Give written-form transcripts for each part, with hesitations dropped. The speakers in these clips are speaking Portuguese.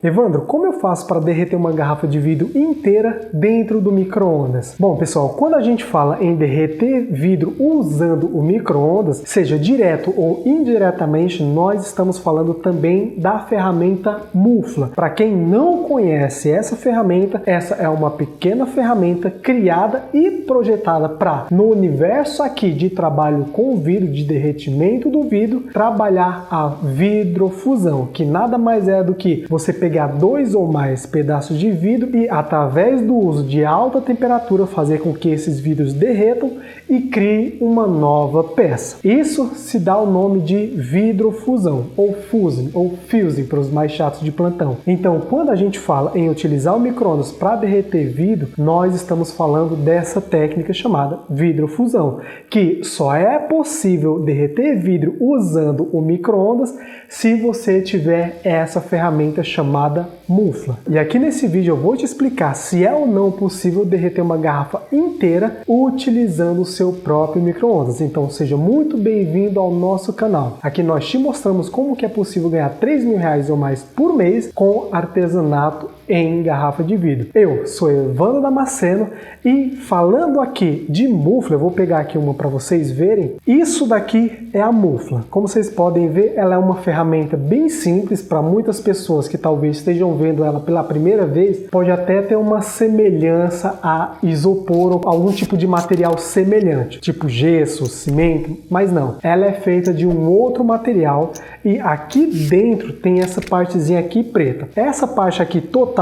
Evandro, como eu faço para derreter uma garrafa de vidro inteira dentro do micro-ondas? Bom, pessoal, quando a gente fala em derreter vidro usando o micro-ondas, seja direto ou indiretamente, nós estamos falando também da ferramenta Mufla. Para quem não conhece essa ferramenta, essa é uma pequena ferramenta criada e projetada para, no universo aqui de trabalho com vidro, de derretimento do vidro, trabalhar a vidrofusão, que nada mais é do que você pegar dois ou mais pedaços de vidro e, através do uso de alta temperatura, fazer com que esses vidros derretam e crie uma nova peça. Isso se dá o nome de vidrofusão, ou fusing para os mais chatos de plantão. Então, quando a gente fala em utilizar o micro-ondas para derreter vidro, nós estamos falando dessa técnica chamada vidrofusão, que só é possível derreter vidro usando o micro-ondas se você tiver essa ferramenta chamada Mufla. E aqui nesse vídeo eu vou te explicar se é ou não possível derreter uma garrafa inteira utilizando o seu próprio micro-ondas. Então seja muito bem-vindo ao nosso canal. Aqui nós te mostramos como que é possível ganhar R$3.000 ou mais por mês com artesanato em garrafa de vidro. Eu sou Evandro Damasceno e falando aqui de Mufla, eu vou pegar aqui uma para vocês verem. Isso daqui é a Mufla. Como vocês podem ver, ela é uma ferramenta bem simples para muitas pessoas que talvez estejam vendo ela pela primeira vez. Pode até ter uma semelhança a isopor ou algum tipo de material semelhante, tipo gesso, cimento, mas não. Ela é feita de um outro material e aqui dentro tem essa partezinha aqui preta. Essa parte aqui total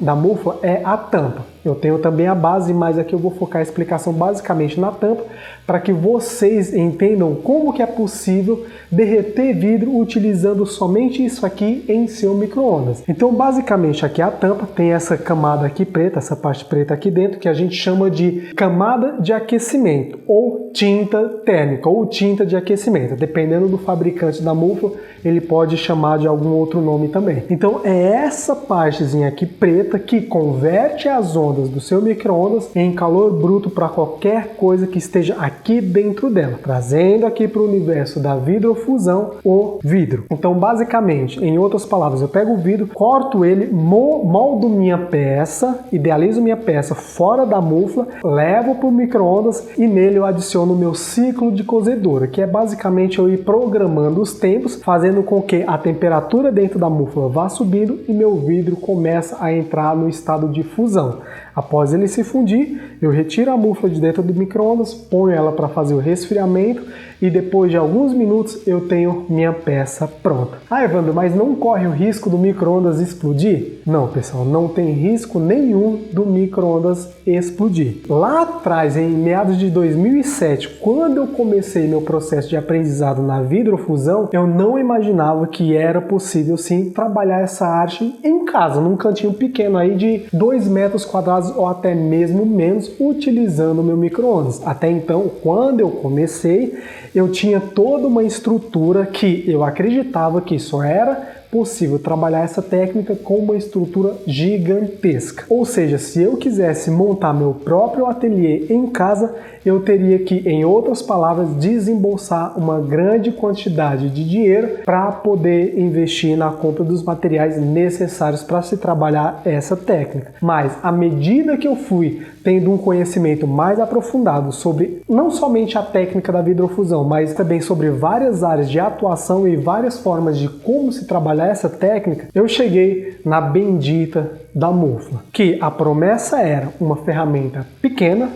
da Mufla é a tampa. Eu tenho também a base, mas aqui eu vou focar a explicação basicamente na tampa para que vocês entendam como que é possível derreter vidro utilizando somente isso aqui em seu micro-ondas. Então, basicamente, aqui a tampa tem essa camada aqui preta, essa parte preta aqui dentro, que a gente chama de camada de aquecimento ou tinta térmica ou tinta de aquecimento. Dependendo do fabricante da Mufla, ele pode chamar de algum outro nome também. Então, é essa partezinha aqui preta que converte as ondas do seu micro-ondas em calor bruto para qualquer coisa que esteja aqui dentro dela, trazendo aqui para o universo da vidrofusão o vidro. Então, basicamente, em outras palavras, eu pego o vidro, corto ele, moldo minha peça, idealizo minha peça fora da Mufla, levo para o micro-ondas e nele eu adiciono o meu ciclo de cozedura, que é basicamente eu ir programando os tempos, fazendo com que a temperatura dentro da Mufla vá subindo e meu vidro começa a entrar no estado de fusão. Após ele se fundir, eu retiro a Mufla de dentro do micro-ondas, ponho ela para fazer o resfriamento e depois de alguns minutos eu tenho minha peça pronta. Ah, Evandro, mas não corre o risco do micro-ondas explodir? Não, pessoal, não tem risco nenhum do micro-ondas explodir. Lá atrás, em meados de 2007, quando eu comecei meu processo de aprendizado na vidrofusão, eu não imaginava que era possível sim trabalhar essa arte em casa, num cantinho pequeno aí de 2 metros quadrados ou até mesmo menos, utilizando o meu micro-ondas. Até então, quando eu comecei, eu tinha toda uma estrutura que eu acreditava que só era possível trabalhar essa técnica com uma estrutura gigantesca. Ou seja, se eu quisesse montar meu próprio ateliê em casa, eu teria que, em outras palavras, desembolsar uma grande quantidade de dinheiro para poder investir na compra dos materiais necessários para se trabalhar essa técnica. Mas, à medida que eu fui tendo um conhecimento mais aprofundado sobre não somente a técnica da vidrofusão, mas também sobre várias áreas de atuação e várias formas de como se trabalhar essa técnica, eu cheguei na bendita da Mufla, que a promessa era uma ferramenta pequena,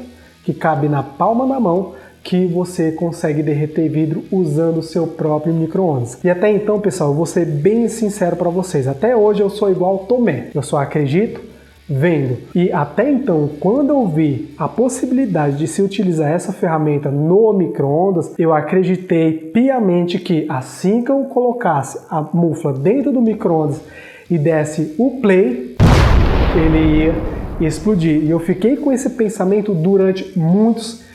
que cabe na palma da mão, que você consegue derreter vidro usando o seu próprio micro-ondas. E até então, pessoal, eu vou ser bem sincero para vocês, até hoje eu sou igual Tomé, eu só acredito vendo. E até então, quando eu vi a possibilidade de se utilizar essa ferramenta no micro-ondas, eu acreditei piamente que assim que eu colocasse a Mufla dentro do micro-ondas e desse o play, ele ia explodir. E eu fiquei com esse pensamento durante muitos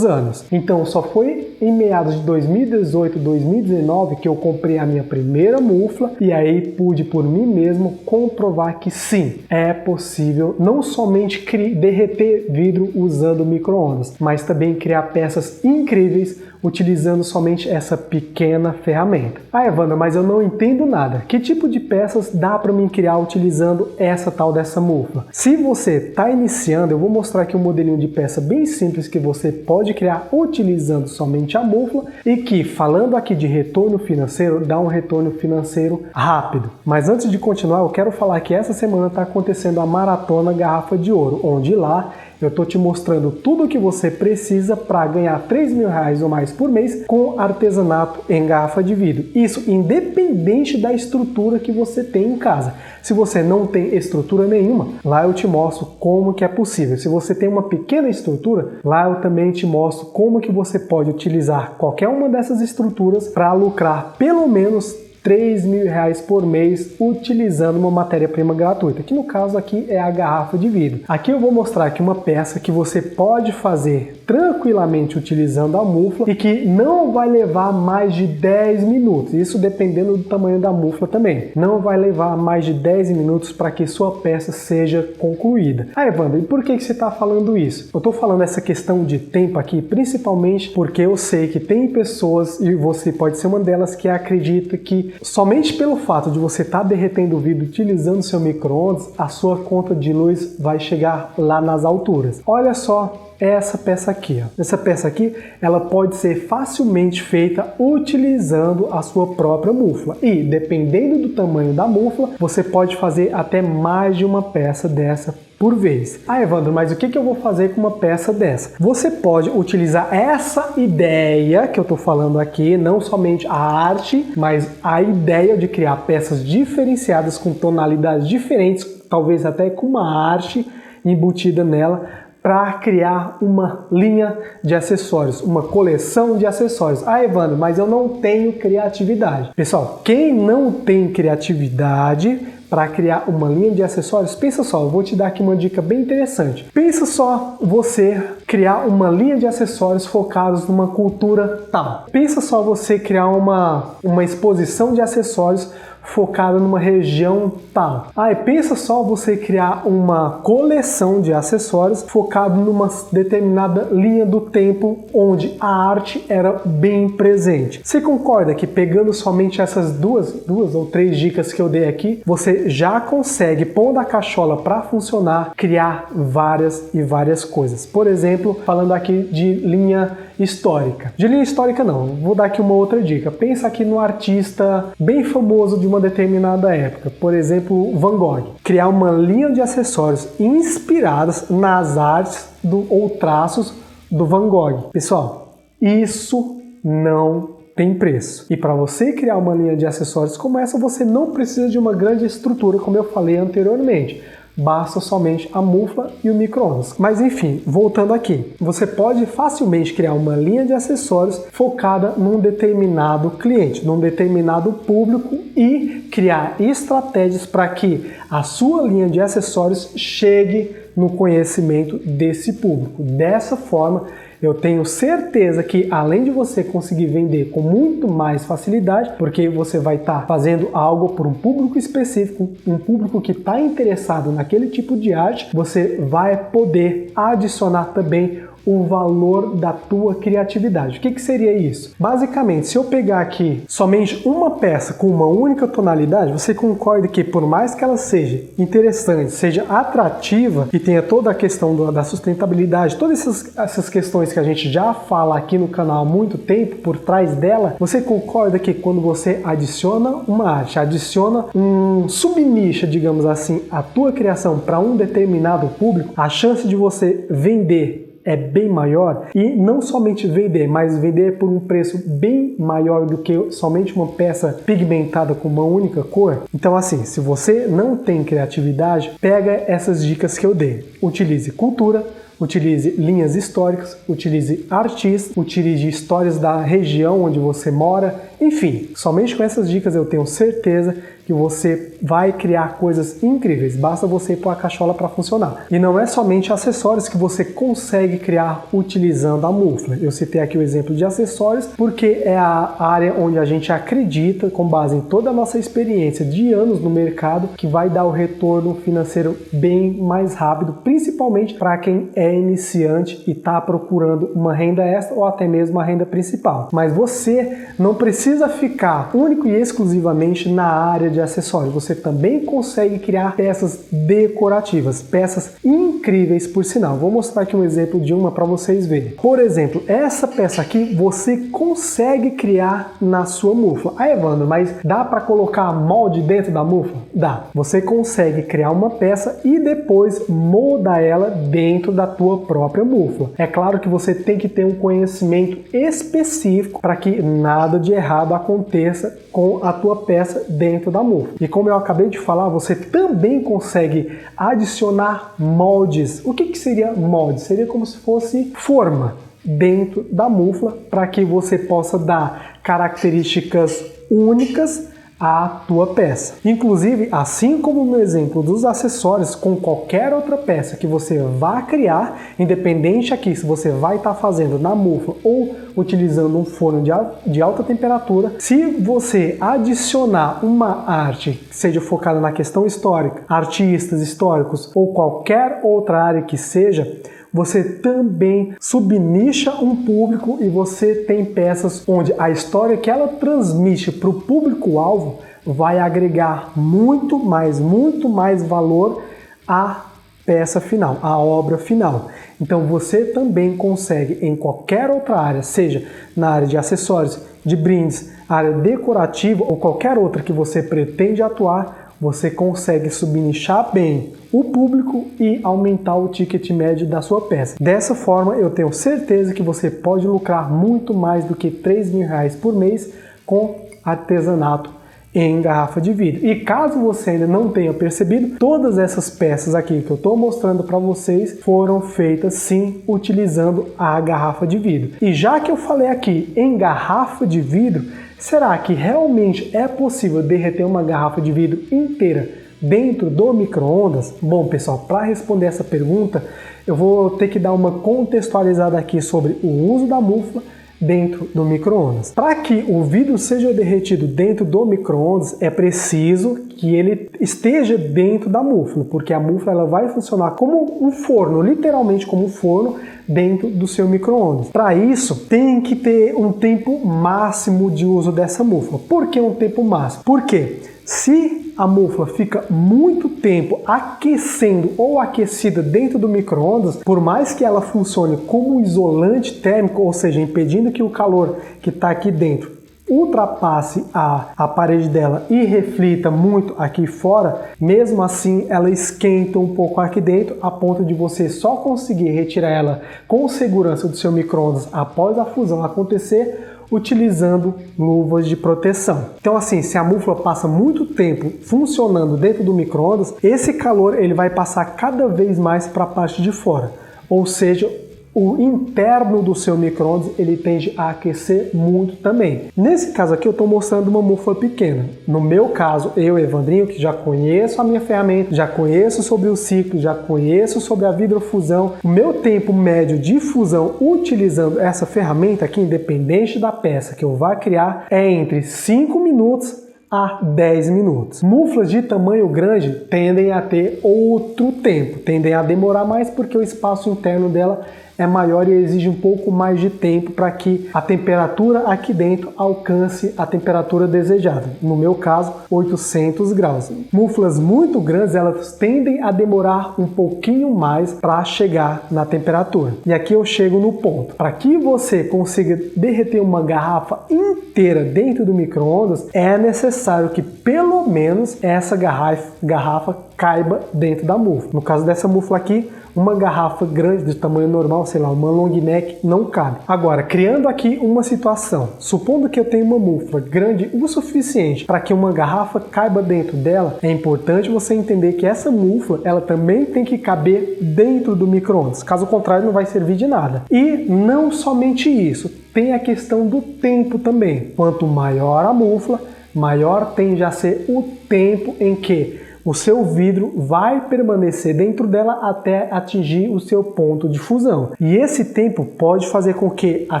anos. Então só foi em meados de 2018, 2019 que eu comprei a minha primeira Mufla e aí pude por mim mesmo comprovar que sim, é possível não somente derreter vidro usando micro-ondas, mas também criar peças incríveis utilizando somente essa pequena ferramenta. Ah, Evandro, mas eu não entendo nada. Que tipo de peças dá para mim criar utilizando essa tal dessa mufla? Se você está iniciando, eu vou mostrar aqui um modelinho de peça bem simples que você pode criar utilizando somente a mufla e que, falando aqui de retorno financeiro, dá um retorno financeiro rápido. Mas antes de continuar, eu quero falar que essa semana está acontecendo a Maratona Garrafa de Ouro, onde lá eu estou te mostrando tudo o que você precisa para ganhar R$3.000 ou mais por mês com artesanato em garrafa de vidro. Isso independente da estrutura que você tem em casa. Se você não tem estrutura nenhuma, lá eu te mostro como que é possível. Se você tem uma pequena estrutura, lá eu também te mostro como que você pode utilizar qualquer uma dessas estruturas para lucrar pelo menos R$3.000 por mês utilizando uma matéria-prima gratuita, que no caso aqui é a garrafa de vidro. Aqui eu vou mostrar aqui uma peça que você pode fazer tranquilamente utilizando a mufla e que não vai levar mais de 10 minutos, isso dependendo do tamanho da mufla também. Não vai levar mais de 10 minutos para que sua peça seja concluída. Ah, Evandro, e por que você está falando isso? Eu estou falando essa questão de tempo aqui, principalmente porque eu sei que tem pessoas, e você pode ser uma delas, que acredita que somente pelo fato de você estar derretendo o vidro utilizando seu micro-ondas, a sua conta de luz vai chegar lá nas alturas. Olha só essa peça aqui. Essa peça aqui, ela pode ser facilmente feita utilizando a sua própria mufla. E dependendo do tamanho da mufla, você pode fazer até mais de uma peça dessa por vez. Ah, Evandro, mas o que eu vou fazer com uma peça dessa? Você pode utilizar essa ideia que eu estou falando aqui, não somente a arte, mas a ideia de criar peças diferenciadas com tonalidades diferentes, talvez até com uma arte embutida nela, para criar uma linha de acessórios, uma coleção de acessórios. Ah, Evandro, mas eu não tenho criatividade. Pessoal, quem não tem criatividade para criar uma linha de acessórios, pensa só, eu vou te dar aqui uma dica bem interessante. Pensa só você criar uma linha de acessórios focados numa cultura tal. Pensa só você criar uma exposição de acessórios focada numa região tal. Ah, e pensa só você criar uma coleção de acessórios focado numa determinada linha do tempo onde a arte era bem presente. Você concorda que pegando somente essas duas ou três dicas que eu dei aqui, você já consegue, pondo a cachola para funcionar, criar várias e várias coisas? Por exemplo, falando aqui de linha histórica. De linha histórica não, vou dar aqui uma outra dica. Pensa aqui no artista bem famoso de uma determinada época, por exemplo, Van Gogh. Criar uma linha de acessórios inspiradas nas artes ou traços do Van Gogh. Pessoal, isso não tem preço. E para você criar uma linha de acessórios como essa, você não precisa de uma grande estrutura, como eu falei anteriormente. Basta somente a mufla e o micro-ondas. Mas enfim, voltando aqui, você pode facilmente criar uma linha de acessórios focada num determinado cliente, num determinado público e criar estratégias para que a sua linha de acessórios chegue no conhecimento desse público. Dessa forma, eu tenho certeza que além de você conseguir vender com muito mais facilidade, porque você vai estar fazendo algo por um público específico, um público que está interessado naquele tipo de arte, você vai poder adicionar também o valor da tua criatividade. O que seria isso? Basicamente, se eu pegar aqui somente uma peça com uma única tonalidade, você concorda que por mais que ela seja interessante, seja atrativa e tenha toda a questão da sustentabilidade, todas essas questões que a gente já fala aqui no canal há muito tempo por trás dela, você concorda que quando você adiciona uma arte, adiciona um subnicho, digamos assim, a tua criação para um determinado público, a chance de você vender é bem maior, e não somente vender, mas vender por um preço bem maior do que somente uma peça pigmentada com uma única cor. Então assim, se você não tem criatividade, pega essas dicas que eu dei. Utilize cultura, utilize linhas históricas, utilize artistas, utilize histórias da região onde você mora, enfim, somente com essas dicas eu tenho certeza que você vai criar coisas incríveis, basta você pôr a cachola para funcionar. E não é somente acessórios que você consegue criar utilizando a mufla. Eu citei aqui o exemplo de acessórios porque é a área onde a gente acredita, com base em toda a nossa experiência de anos no mercado, que vai dar o retorno financeiro bem mais rápido, principalmente para quem é é iniciante e está procurando uma renda extra ou até mesmo uma renda principal. Mas você não precisa ficar único e exclusivamente na área de acessórios. Você também consegue criar peças decorativas, peças incríveis por sinal. Vou mostrar aqui um exemplo de uma para vocês verem. Por exemplo, essa peça aqui você consegue criar na sua mufla. Ah, Evandro, mas dá para colocar molde dentro da mufla? Dá. Você consegue criar uma peça e depois moldar ela dentro da tua própria mufla. É claro que você tem que ter um conhecimento específico para que nada de errado aconteça com a tua peça dentro da mufla. E como eu acabei de falar, você também consegue adicionar moldes. O que seria molde? Seria como se fosse forma dentro da mufla para que você possa dar características únicas à tua peça. Inclusive, assim como no exemplo dos acessórios, com qualquer outra peça que você vá criar, independente aqui se você vai estar fazendo na mufla ou utilizando um forno de alta temperatura, se você adicionar uma arte que seja focada na questão histórica, artistas históricos ou qualquer outra área que seja, você também subnicha um público e você tem peças onde a história que ela transmite para o público-alvo vai agregar muito mais valor à peça final, à obra final. Então você também consegue em qualquer outra área, seja na área de acessórios, de brindes, área decorativa ou qualquer outra que você pretende atuar, você consegue subnichar bem o público e aumentar o ticket médio da sua peça. Dessa forma, eu tenho certeza que você pode lucrar muito mais do que R$3.000 por mês com artesanato em garrafa de vidro. E caso você ainda não tenha percebido, todas essas peças aqui que eu estou mostrando para vocês foram feitas sim utilizando a garrafa de vidro. E já que eu falei aqui em garrafa de vidro, será que realmente é possível derreter uma garrafa de vidro inteira dentro do micro-ondas? Bom, pessoal, para responder essa pergunta, eu vou ter que dar uma contextualizada aqui sobre o uso da mufla dentro do micro-ondas. Para que o vidro seja derretido dentro do micro-ondas, é preciso que ele esteja dentro da mufla, porque a mufla ela vai funcionar como um forno, literalmente como um forno dentro do seu micro-ondas. Para isso, tem que ter um tempo máximo de uso dessa mufla. Por que um tempo máximo? Porque se a mufla fica muito tempo aquecendo ou aquecida dentro do micro-ondas, por mais que ela funcione como um isolante térmico, ou seja, impedindo que o calor que está aqui dentro ultrapasse a parede dela e reflita muito aqui fora, mesmo assim ela esquenta um pouco aqui dentro, a ponto de você só conseguir retirar ela com segurança do seu micro-ondas após a fusão acontecer, utilizando luvas de proteção. Então assim, se a mufla passa muito tempo funcionando dentro do micro-ondas, esse calor ele vai passar cada vez mais para a parte de fora, ou seja, o interno do seu micro-ondas ele tende a aquecer muito também. Nesse caso aqui eu estou mostrando uma mufla pequena. No meu caso, eu, Evandrinho, que já conheço a minha ferramenta, já conheço sobre o ciclo, já conheço sobre a vidrofusão, o meu tempo médio de fusão utilizando essa ferramenta aqui, independente da peça que eu vá criar, é entre 5 minutos a 10 minutos. Muflas de tamanho grande tendem a ter outro tempo, tendem a demorar mais porque o espaço interno dela é maior e exige um pouco mais de tempo para que a temperatura aqui dentro alcance a temperatura desejada. No meu caso, 800 graus. Muflas muito grandes, elas tendem a demorar um pouquinho mais para chegar na temperatura. E aqui eu chego no ponto. Para que você consiga derreter uma garrafa inteira dentro do micro-ondas, é necessário que pelo menos essa garrafa caiba dentro da mufla. No caso dessa mufla aqui, uma garrafa grande de tamanho normal, sei lá, uma long neck, não cabe. Agora, criando aqui uma situação, supondo que eu tenho uma mufla grande o suficiente para que uma garrafa caiba dentro dela, é importante você entender que essa mufla, ela também tem que caber dentro do micro-ondas. Caso contrário, não vai servir de nada. E não somente isso, tem a questão do tempo também. Quanto maior a mufla, maior tende a ser o tempo em que o seu vidro vai permanecer dentro dela até atingir o seu ponto de fusão. E esse tempo pode fazer com que a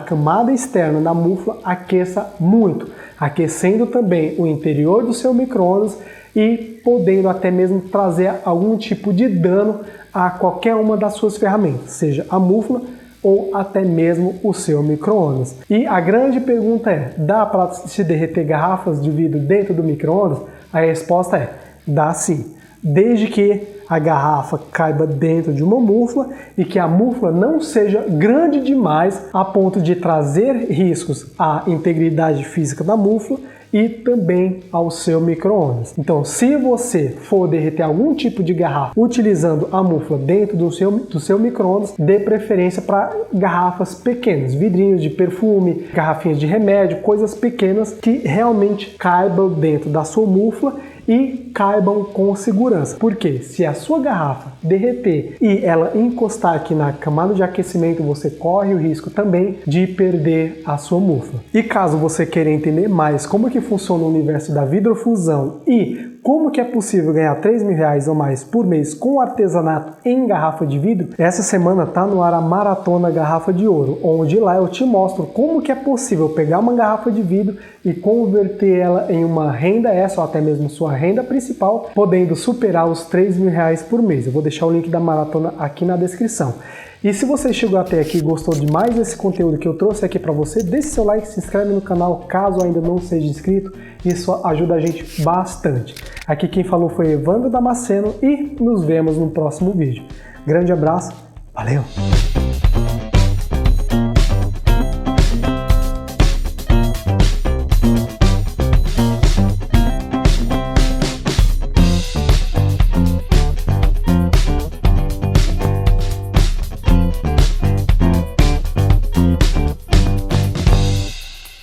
camada externa da mufla aqueça muito, aquecendo também o interior do seu micro-ondas e podendo até mesmo trazer algum tipo de dano a qualquer uma das suas ferramentas, seja a mufla ou até mesmo o seu micro-ondas. E a grande pergunta é, dá para se derreter garrafas de vidro dentro do micro-ondas? A resposta é, dá sim, desde que a garrafa caiba dentro de uma mufla e que a mufla não seja grande demais a ponto de trazer riscos à integridade física da mufla e também ao seu micro-ondas. Então, se você for derreter algum tipo de garrafa utilizando a mufla dentro do seu micro-ondas, dê preferência para garrafas pequenas, vidrinhos de perfume, garrafinhas de remédio, coisas pequenas que realmente caibam dentro da sua mufla e caibam com segurança. Porque se a sua garrafa derreter e ela encostar aqui na camada de aquecimento, você corre o risco também de perder a sua mufla. E caso você queira entender mais como que funciona o universo da vidrofusão e como que é possível ganhar R$3.000 ou mais por mês com artesanato em garrafa de vidro, essa semana tá no ar a Maratona Garrafa de Ouro, onde lá eu te mostro como que é possível pegar uma garrafa de vidro e converter ela em uma renda extra ou até mesmo sua renda principal, podendo superar os R$3.000 por mês. Eu vou deixar o link da maratona aqui na descrição. E se você chegou até aqui e gostou de mais desse conteúdo que eu trouxe aqui para você, deixe seu like, se inscreve no canal caso ainda não seja inscrito, isso ajuda a gente bastante. Aqui quem falou foi Evandro Damasceno e nos vemos no próximo vídeo. Grande abraço, valeu!